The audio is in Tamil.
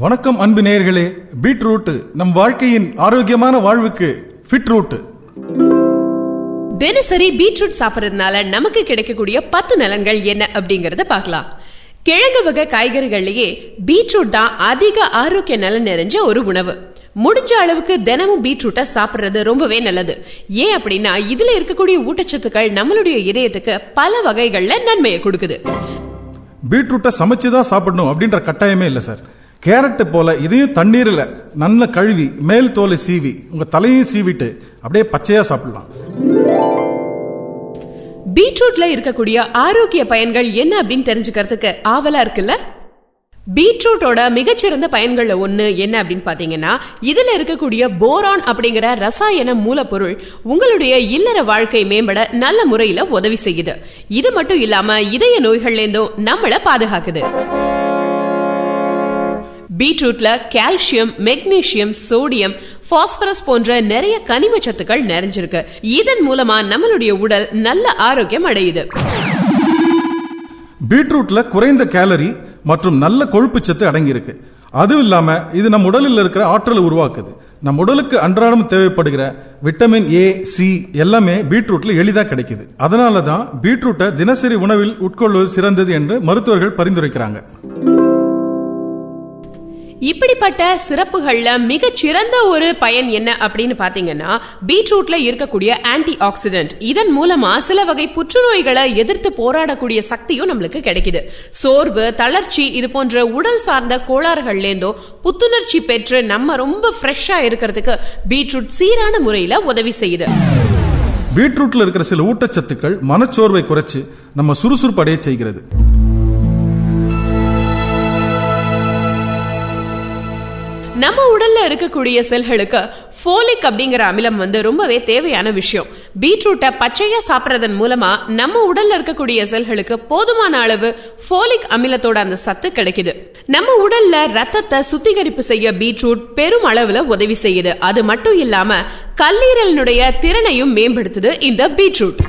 வணக்கம் அன்பு நேயர்களே. பீட்ரூட் நம் வாழ்க்கையின் ஆரோக்கியமான வாழ்வுக்கு ஃபிட் ரூட். தினசரி பீட்ரூட் சாப்பிடுறதுனால நமக்கு கிடைக்கக்கூடிய 10 நலன்கள் என்ன அப்படிங்கறத பார்க்கலாம். கிழங்கு வகை காய்கறிகள்லயே பீட்ரூட் தான் அதிக ஆரோக்கிய நலன் நிறைஞ்ச ஒரு உணவு. முடிஞ்ச அளவுக்கு தினமும் பீட்ரூட்டை சாப்பிடுறது ரொம்பவே நல்லது. ஏன் அப்படின்னா இதுல இருக்கக்கூடிய ஊட்டச்சத்துக்கள் நம்மளுடைய இதயத்துக்கு பல வகைகள்ல நன்மையை கொடுக்குது. பீட்ரூட்டை சமைச்சுதான் சாப்பிடணும் அப்படின்ற கட்டாயமே இல்லை சார். கேரட் போல இதையும் தண்ணீரில் நல்ல கழுவி மேல் தோலை சீவி உங்க தலையும் சீவிட்டு அப்படியே பச்சையா சாப்பிடலாம். பீட்ரூட்ல இருக்கக்கூடிய ஆரோக்கிய பயன்கள் என்ன அப்படின்னு தெரிஞ்சுக்கிறதுக்கு ஆவலா இருக்குல்ல? பீட்ரூட்டோட மிகச்சிறந்த பயன்கள்ல ஒண்ணு என்ன அப்படின்னு பாத்தீங்கன்னா, இதுல இருக்கக்கூடிய போரான் அப்படிங்கிற ரசாயன மூலப்பொருள் உங்களுடைய இல்லற வாழ்க்கை மேம்பட நல்ல முறையில உதவி செய்யுது. இது மட்டும் இல்லாம இதய நோய்கள்ல இருந்தும் நம்மள பாதுகாக்குது. பீட்ரூட்ல கால்சியம், மெக்னீசியம், சோடியம், பாஸ்பரஸ் போன்ற நிறைய கனிம சத்துக்கள் நிறைஞ்சிருக்கு. இதன் மூலமா நம்மளுடைய உடல் நல்ல ஆரோக்கியம் அடையுது. பீட்ரூட்ல குறைந்த கேலரி மற்றும் நல்ல கொழுப்பு சத்து அடங்கியிருக்கு. அதுவும் இல்லாம இது நம் உடலில் இருக்கிற ஆற்றலை உருவாக்குது. நம் உடலுக்கு அன்றாடம் தேவைப்படுகிற விட்டமின் ஏ, சி எல்லாமே பீட்ரூட்ல எளிதா கிடைக்குது. அதனாலதான் பீட்ரூட்டை தினசரி உணவில் உட்கொள்வது சிறந்தது என்று மருத்துவர்கள் பரிந்துரைக்கிறாங்க. இப்படிப்பட்ட சிறப்புகள்ல மிகச் சிறந்த ஒரு பயன் என்ன அப்படின்னு பாத்தீங்கன்னா, பீட்ரூட்ல இருக்கக்கூடிய ஆன்டி ஆக்சிடென்ட். இதன் மூலமா சில வகை புற்றுநோய்களை எதிர்த்து போராடக்கூடிய சக்தியும் நம்மளுக்கு கிடைக்குது. சோர்வு, தளர்ச்சி இது போன்ற உடல் சார்ந்த கோளாறுகள்ல இருந்தோ புத்துணர்ச்சி பெற்று நம்ம ரொம்ப ஃப்ரெஷ்ஷா இருக்கிறதுக்கு பீட்ரூட் சீரான முறையில உதவி செய்யுது. பீட்ரூட்ல இருக்கிற சில ஊட்டச்சத்துக்கள் மனச்சோர்வை குறைச்சு நம்ம சுறுசுறுப்பு அடைய செய்கிறது. நம்ம உடல்ல இருக்கக்கூடிய செல்களுக்கு ஃபோலிக் அப்படிங்கிற அமிலம் ரொம்பவே தேவையான விஷயம். பீட்ரூட்டை பச்சையா சாப்பிடறதன் மூலமா நம்ம உடல்ல இருக்கக்கூடிய செல்களுக்கு போதுமான அளவு ஃபோலிக் அமிலத்தோட அந்த சத்து கிடைக்குது. நம்ம உடல்ல ரத்தத்தை சுத்திகரிப்பு செய்ய பீட்ரூட் பெரும் அளவுல உதவி செய்யுது. அது மட்டும் இல்லாம கல்லீரலினுடைய திறனையும் மேம்படுத்துது இந்த பீட்ரூட்.